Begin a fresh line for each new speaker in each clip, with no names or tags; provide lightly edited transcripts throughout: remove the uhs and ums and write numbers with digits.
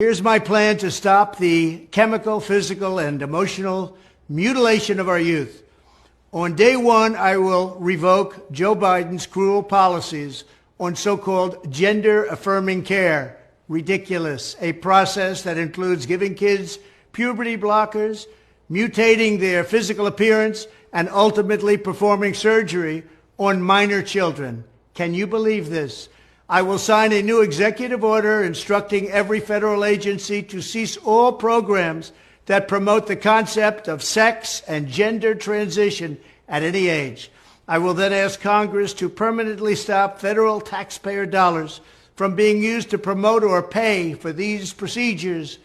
Here's my plan to stop the chemical, physical, and emotional mutilation of our youth. On day one, I will revoke Joe Biden's cruel policies on so-called gender-affirming care. Ridiculous. A process that includes giving kids puberty blockers, mutating their physical appearance, and ultimately performing surgery on minor children. Can you believe this? I will sign a new executive order instructing every federal agency to cease all programs that promote the concept of sex and gender transition at any age. I will then ask Congress to permanently stop federal taxpayer dollars from being used to promote or pay for these procedures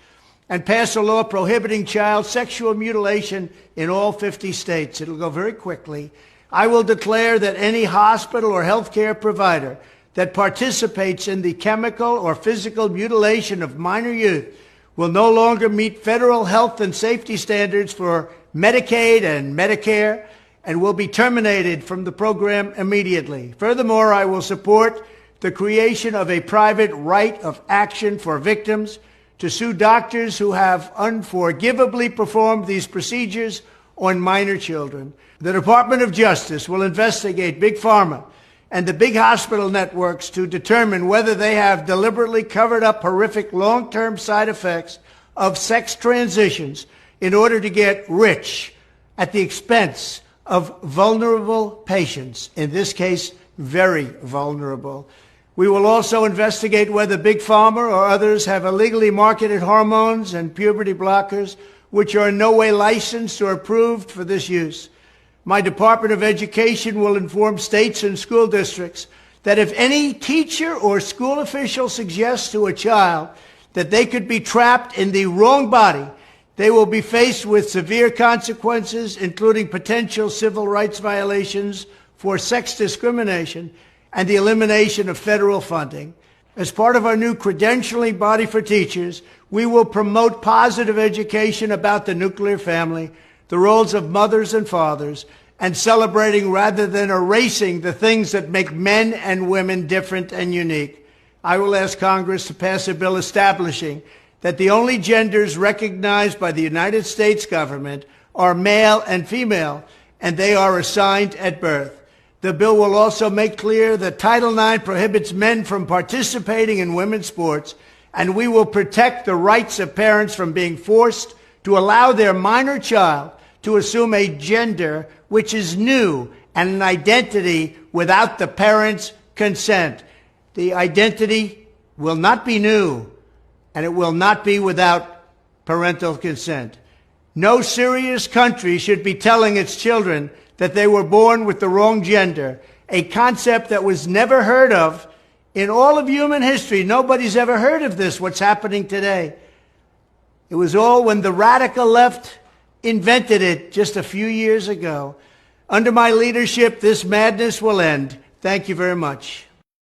and pass a law prohibiting child sexual mutilation in all 50 states. It'll go very quickly. I will declare that any hospital or healthcare provider that participates in the chemical or physical mutilation of minor youth will no longer meet federal health and safety standards for Medicaid and Medicare and will be terminated from the program immediately. Furthermore, I will support the creation of a private right of action for victims to sue doctors who have unforgivably performed these procedures on minor children. The Department of Justice will investigate Big Pharma and the big hospital networks to determine whether they have deliberately covered up horrific long-term side effects of sex transitions in order to get rich at the expense of vulnerable patients, in this case, very vulnerable. We will also investigate whether Big Pharma or others have illegally marketed hormones and puberty blockers which are in no way licensed or approved for this use. My Department of Education will inform states and school districts that if any teacher or school official suggests to a child that they could be trapped in the wrong body, they will be faced with severe consequences, including potential civil rights violations for sex discrimination and the elimination of federal funding. As part of our new credentialing body for teachers, we will promote positive education about the nuclear family, the roles of mothers and fathers, and celebrating rather than erasing the things that make men and women different and unique. I will ask Congress to pass a bill establishing that the only genders recognized by the United States government are male and female, and they are assigned at birth. The bill will also make clear that Title IX prohibits men from participating in women's sports, and we will protect the rights of parents from being forced to allow their minor child to assume a gender which is new and an identity without the parents' consent. The identity will not be new, and it will not be without parental consent. No serious country should be telling its children that they were born with the wrong gender, a concept that was never heard of in all of human history. Nobody's ever heard of this, what's happening today. It was all when the radical left invented it just a few years ago. Under my leadership, this madness will end. Thank you very much.